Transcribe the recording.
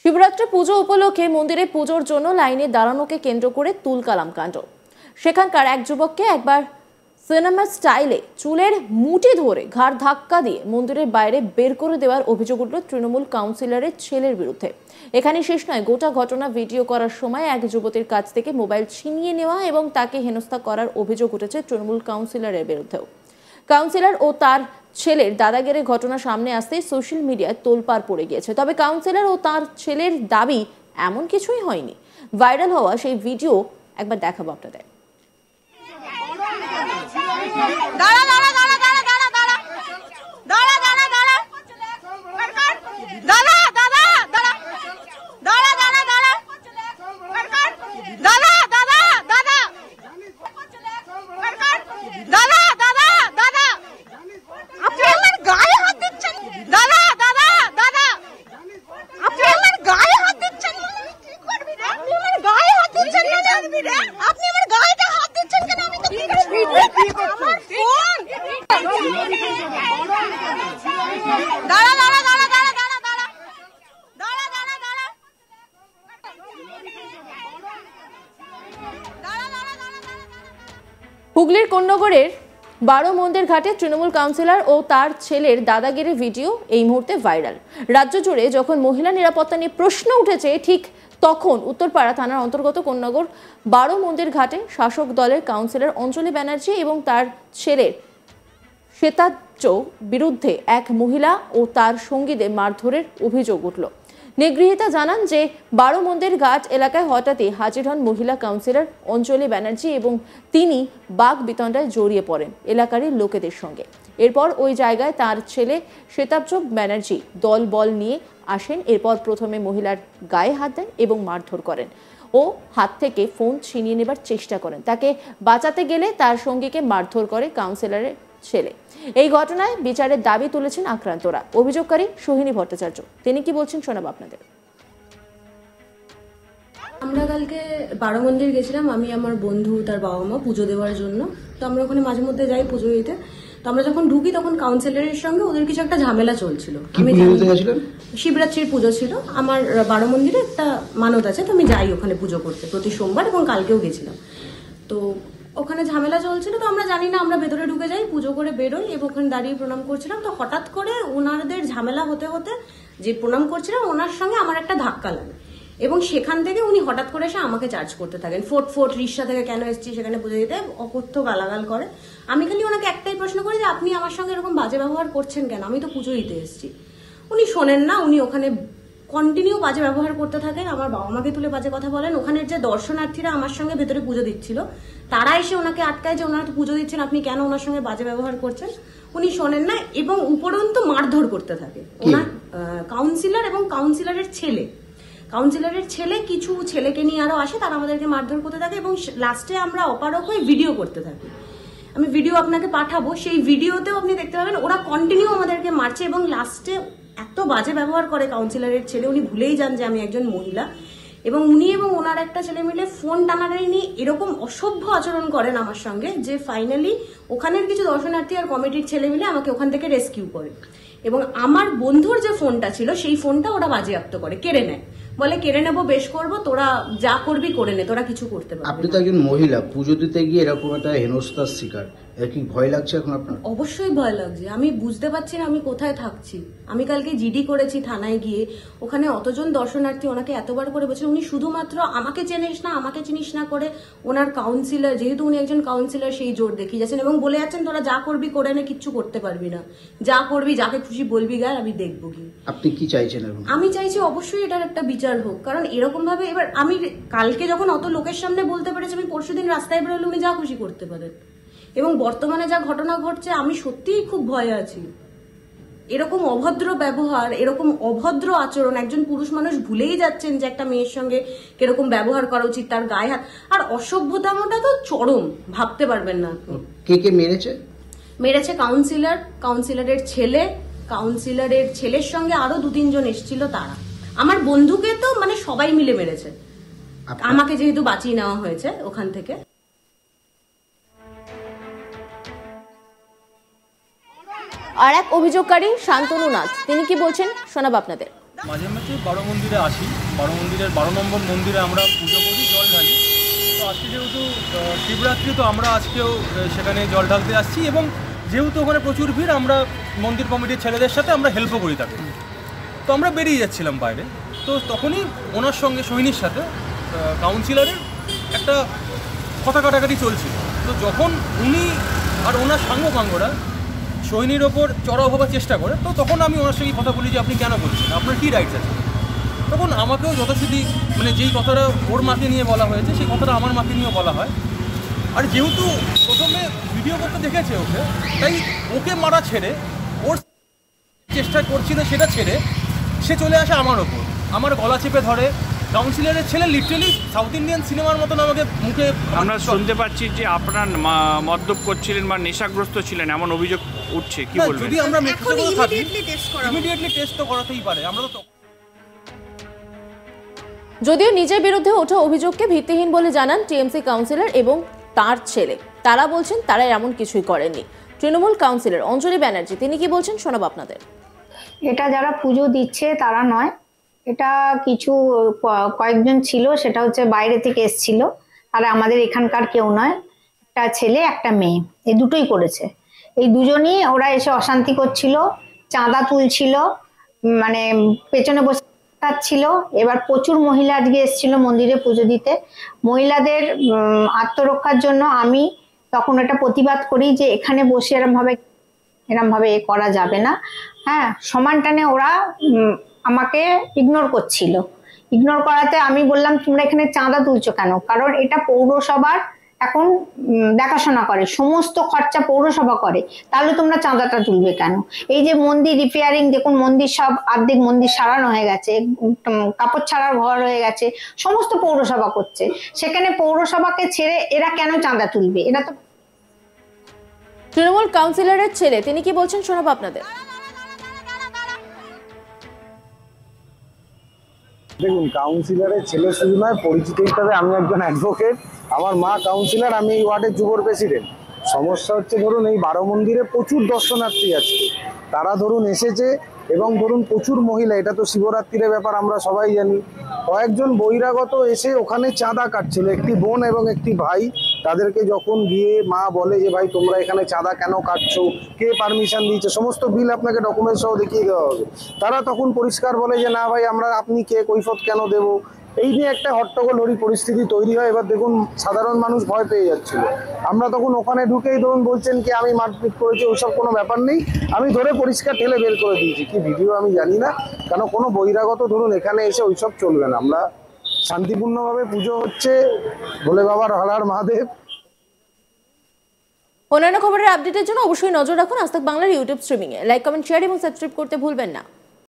শিবরাত্রি পুজো উপলক্ষে মন্দিরে পুজোর জন্য লাইনে দাঁড়ানোকে কেন্দ্র করে তুলকালাম কাণ্ড। সেখানকার এক যুবককে একবার সিনেমা স্টাইলে চুলের মুঠি ধরে ঘাড় ধাক্কা দিয়ে মন্দিরের বাইরে বের করে দেওয়ার অভিযোগ উঠল তৃণমূল কাউন্সিলরের ছেলের বিরুদ্ধে। এখানে শেষ নয়, গোটা ঘটনা ভিডিও করার সময় এক যুবতীর কাছ থেকে মোবাইল ছিনিয়ে নেওয়া এবং তাকে হেনস্থা করার অভিযোগ উঠেছে তৃণমূল কাউন্সিলরের বিরুদ্ধেও। কাউন্সিলর ও তার ছেলের দাদাগিরির ঘটনা সামনে আসতেই সোশ্যাল মিডিয়ায় তোলপাড় পড়ে গিয়েছে। তবে কাউন্সিলর ও তার ছেলের দাবি এমন কিছুই হয়নি। ভাইরাল হওয়া সেই ভিডিও একবার দেখাবো আপনাদের। হুগলির কোন্নগরের 12 মন্দির ঘাটে তৃণমূল কাউন্সিলর ও তার ছেলের দাদাগিরির ভিডিও এই মুহূর্তে ভাইরাল। রাজ্য জুড়ে যখন মহিলা নিরাপত্তা নিয়ে প্রশ্ন উঠেছে, ঠিক তখন উত্তরপাড়া থানার অন্তর্গত কোন্নগর 12 মন্দির ঘাটে শাসক দলের কাউন্সিলর অঞ্জলি ব্যানার্জি এবং তার ছেলের শ্বেতাজ্য বিরুদ্ধে এক মহিলা ও তার সঙ্গীদের মারধরের অভিযোগ উঠল। নিগৃহীতা জানান যে 12 মন্দির ঘাট এলাকায় হঠাৎই হাজির হন মহিলা কাউন্সিলর অঞ্জলি ব্যানার্জি এবং তিনি বাক বিতণ্ডায় জড়িয়ে পড়েন এলাকারই লোকেদের সঙ্গে। এরপর ওই জায়গায় তার ছেলে শ্বেতাজ্য ব্যানার্জি দল বল নিয়ে আসেন। এরপর প্রথমে মহিলার গায়ে হাত দেন এবং মারধর করেন ও হাত থেকে ফোন ছিনিয়ে নেবার চেষ্টা করেন। তাকে বাঁচাতে গেলে তার সঙ্গীকে মারধর করে কাউন্সিলরের ছেলে। এই ঘটনায় বিচারের দাবি তুলেছেন আক্রান্তরা। অভিযোগকারী সোহিনী ভট্টাচার্য, তিনি কি বলছেন শোনাবো আপনাদের। আমরা কালকে 12 মন্দির গেছিলাম, আমি আমার বন্ধু তার বাবা মা পুজো দেওয়ার জন্য। তো আমরা ওখানে মাঝে মধ্যে যাই পুজো দিতে। তো আমরা যখন ঢুকি তখন কাউন্সিলরের সঙ্গে ওদের কিছু একটা ঝামেলা চলছিল। শিবরাত্রির পুজো ছিল, আমার 12 মন্দিরে একটা মানত আছে, তো আমি যাই ওখানে পুজো করতে প্রতি সোমবার, এবং কালকেও গেছিলাম। তো ওখানে ঝামেলা চলছিল, তো আমরা জানি না, আমরা ভেতরে ঢুকে যাই, পুজো করে বেরোই এবং ওখানে দাঁড়িয়ে প্রণাম করছিলাম। তো হঠাৎ করে ওনাদের ঝামেলা হতে হতে যে প্রণাম করছিলাম ওনার সঙ্গে আমার একটা ধাক্কা লাগে এবং সেখান থেকে উনি হঠাৎ করে এসে আমাকে চার্জ করতে থাকেন। ফোট রিক্সা থেকে কেন এসেছি সেখানে পুজো দিতে, অকথ্য গালাগাল করে। আমি খালি ওনাকে একটাই প্রশ্ন করি যে আপনি আমার সঙ্গে এরকম বাজে ব্যবহার করছেন কেন, আমি তো পুজো দিতে এসেছি। উনি শোনেন না, উনি ওখানে কন্টিনিউ বাজে ব্যবহার করতে থাকেন, আমার বাবা মাকে তুলে বাজে কথা বলেন। ওখানের যে দর্শনার্থীরা আমার সঙ্গে ভেতরে পুজো দিচ্ছিল তারা এসে ওনাকে আটকায় যে ওনারা তো পুজো দিচ্ছেন, আপনি কেন ওনার সঙ্গে বাজে ব্যবহার করছেন। উনি শোনেন না এবং উপরন্তু মারধর করতে থাকে ওনার কাউন্সিলর এবং কাউন্সিলরের ছেলে। কাউন্সিলরের ছেলে কিছু ছেলেকে নিয়ে আরো আসে, তারা আমাদেরকে মারধর করতে থাকে এবং লাস্টে আমরা অপারক হয়ে ভিডিও করতে থাকি। আমি ভিডিও আপনাকে পাঠাবো, সেই ভিডিওতেও আপনি দেখতে পাবেন ওরা কন্টিনিউ আমাদেরকে মারছে এবং লাস্টে এত বাজে ব্যবহার করে কাউন্সিলরের ছেলে। উনি ভুলেই যান যে আমি একজন মহিলা এবং উনি এবং ওনার একটা ছেলে মিলে ফোন টানাটানি নিয়ে এরকম অসভ্য আচরণ করেন আমার সঙ্গে যে ফাইনালি ওখানের কিছু দর্শনার্থী আর কমিটির ছেলে মিলে আমাকে ওখান থেকে রেস্কিউ করে এবং আমার বন্ধুর যে ফোনটা ছিল সেই ফোনটা ওরা বাজেয়াপ্ত করে, কেড়ে নেয়। বলে কেড়ে নেবো, বেশ করবো, তোরা যা করবি করে নে, তোরা কিছু করতে পারবি। আপনি তো একজন মহিলা, পুজো দিতে গিয়ে এরকম একটা হেনস্থার শিকার, এর কি ভয় লাগছে এখন আপনার? অবশ্যই ভয় লাগছে। আমি বুঝতে পারছি না আমি কোথায় থাকছি। আমি কালকে জিডি করেছি থানায় গিয়ে, ওখানে অতজন দর্শনার্থী ওনাকে এতবার করে বলছেন, উনি শুধুমাত্র আমাকে চিনিস না আমাকে চিনিস না করে ওনার কাউন্সিলর, যেহেতু উনি একজন কাউন্সিলর, সেই জোর দেখিয়ে যাচ্ছেন এবং বলে যাচ্ছেন তোরা যা করবি করে নে, কিচ্ছু করতে পারবি না, যা করবি যাকে খুশি বলবি গায়ে, আমি দেখবো কি। আপনি কি চাইছেন এখন? আমি চাইছি অবশ্যই এটার একটা বিচার হোক, কারণ এরকম ভাবে এবার আমি কালকে যখন অত লোকের সামনে বলতে পেরেছি, আমি পরশুদিন রাস্তায় বেরোলে উনি যা খুশি করতে পারেন এবং বর্তমানে যা ঘটনা ঘটছে আমি সত্যিই খুব ভয়ে আছি। এরকম অভদ্র ব্যবহার, এরকম অভদ্র আচরণ, একজন পুরুষ মানুষ ভুলেই যাচ্ছেন যে একটা মেয়ের সঙ্গে কিরকম ব্যবহার করা উচিত, তার গায়ে হাত, আর অসভ্যতামটা তো চরম, ভাবতে পারবেন না। কে কে মেরেছে? মেরেছে কাউন্সিলর, কাউন্সিলরের ছেলে, কাউন্সিলরের ছেলের সঙ্গে আরো 2-3 জন এসেছিল তারা। আমার বন্ধুকে তো মানে সবাই মিলে মেরেছে, আমাকে যেহেতু বাঁচিয়ে নেওয়া হয়েছে ওখান থেকে। আর এক অভিযোগকারী শান্তনু নাথ, তিনি কি বলছেন শোনাবো আপনাদের। মাঝে মাঝে বারো মন্দিরে আসি, বারো মন্দিরের 12 নম্বর মন্দিরে আমরা পুজো করি, জল ঢালি। তো আজকে যেহেতু শিবরাত্রি, তো আমরা আজকেও সেখানে জল ঢালতে আসছি, এবং যেহেতু ওখানে প্রচুর ভিড়, আমরা মন্দির কমিটির ছেলেদের সাথে আমরা হেল্পও করি তাকে। তো আমরা বেরিয়ে যাচ্ছিলাম বাইরে, তো তখনই ওনার সঙ্গে সোহিনীর সাথে কাউন্সিলরের একটা কথা কাটাকাটি চলছিল। তো যখন উনি আর ওনার সাঙ্গপাঙ্গরা সোহিনীর ওপর চড়াও হবার চেষ্টা করে, তো তখন আমি ওনার সঙ্গে কথা বলি যে আপনি কেন বলছেন, আপনার কী রাইটস আছে। তখন আমাকেও যথাসিদ্ধি মানে যেই কথাটা ওর মাকে নিয়ে বলা হয়েছে সেই কথাটা আমার মাকে নিয়েও বলা হয়। আর যেহেতু প্রথমে ভিডিও করতে দেখেছে ওকে, তাই ওকে মারা ছেড়ে ওর চেষ্টা করছিল সেটা ছেড়ে সে চলে আসে আমার ওপর, আমার গলা চেপে ধরে। কাউন্সিলরের ছেলে লিটারালি সাউথ ইন্ডিয়ান সিনেমার মতন আমাকে মুখে, আমরা শুনতে পাচ্ছি যে আপনার মদ্যপ করছিলেন বা নেশাগ্রস্ত ছিলেন, এমন অভিযোগ উঠছে, কি বলবেন? যদি আমরা ইমিডিয়েটলি টেস্ট তো করাতেই পারে। আমরা তো যদিও নিজের বিরুদ্ধে ওঠা অভিযোগকে ভিত্তিহীন বলে জানান টিএমসি কাউন্সিলর এবং তার ছেলে। তারা বলছেন তারা এমন কিছুই করেননি। তৃণমূল কাউন্সিলর অঞ্জলি ব্যানার্জি তিনি কি বলছেন শোনাব আপনাদের। এটা যারা পুজো দিচ্ছে তারা নয়, এটা কিছু কয়েকজন ছিল, সেটা হচ্ছে বাইরে থেকে এসেছিল, আর আমাদের এখানকার কেউ নয়। একটা ছেলে একটা মেয়ে, এই দুটোই করেছে। এই দুজনই ওরা এসে অশান্তি করছিল, চাঁদা তুলছিল, মানে পেছনে বসে ছিল। এবার প্রচুর মহিলা আজকে এসেছিল মন্দিরে পুজো দিতে। মহিলাদের আত্মরক্ষার জন্য আমি তখন এটা প্রতিবাদ করি যে এখানে বসে এরম ভাবে করা যাবে না। হ্যাঁ, সমান টানে ওরা আমাকে ইগনোর করছিল। ইগনোর করাতে আমি বললাম তোমরা এখানে চাঁদা তুলছো কেন? কারণ এটা পৌরসভার এখন দেখাশোনা করে, সমস্ত খরচা পৌরসভা করে, তাহলে তোমরা চাঁদাটা তুলবে কেন? এই যে মন্দির রিপেয়ারিং, দেখুন মন্দির সব অর্ধেক মন্দির সারানো হয়ে গেছে, কাপড় ছাড়ার ঘর হয়ে গেছে, সমস্ত পৌরসভা করছে। সেখানে পৌরসভাকে ছেড়ে এরা কেন চাঁদা তুলবে? এরা তো তৃণমূল কাউন্সিলরের ছেলে তিনি কি বলছেন শোনাব আপনাদের। দেখুন, কাউন্সিলরের ছেলে শুধু নয়, পরিচিত হিসাবে আমি একজন অ্যাডভোকেট, আমার মা কাউন্সিলর, আমি এই ওয়ার্ডের যুব প্রেসিডেন্ট। সমস্যা হচ্ছে ধরুন এই 12 মন্দিরে প্রচুর দর্শনার্থী আছে, তারা ধরুন এসেছে, এবং ধরুন প্রচুর মহিলা, এটা তো শিবরাত্রির ব্যাপার আমরা সবাই জানি। কয়েকজন বহিরাগত এসে ওখানে চাঁদা কাটছিল, একটি বোন এবং একটি ভাই। তাদেরকে যখন গিয়ে মা বলে যে ভাই তোমরা এখানে চাঁদা কেন কাটছো, কে পারমিশন দিয়েছে, সমস্ত বিল আপনাকে ডকুমেন্টস সহ দেখিয়ে দেওয়া হবে, তারা তখন পরিষ্কার বলে যে না ভাই আমরা, আপনি কে, কৈফত কেন দেবো। এই নিয়ে একটা হট্টগোল পরিস্থিতি তৈরি হয়। এবার দেখুন সাধারণ মানুষ ভয় পেয়ে যাচ্ছিল। আমরা তখন ওখানে ঢুকেই ধরুন বলছেন কি আমি মারপিট করেছি, ওইসব কোনো ব্যাপার নেই, আমি ধরে পরিষ্কার ঠেলে বের করে দিয়েছি। কি ভিডিও আমি জানি না, কেন কোনো বহিরাগত ধরুন এখানে এসে ওইসব চলবে না। আমরা শান্তিপূর্ণভাবে পুজো হচ্ছে, ভোলে বাবার হর হর মহাদেব। অন্যান্য খবরের আপডেটের জন্য অবশ্যই নজর রাখুন আজ তাক বাংলার ইউটিউব স্ট্রিমিং এ। লাইক, কমেন্ট, শেয়ার এবং সাবস্ক্রাইব করতে ভুলবেন না।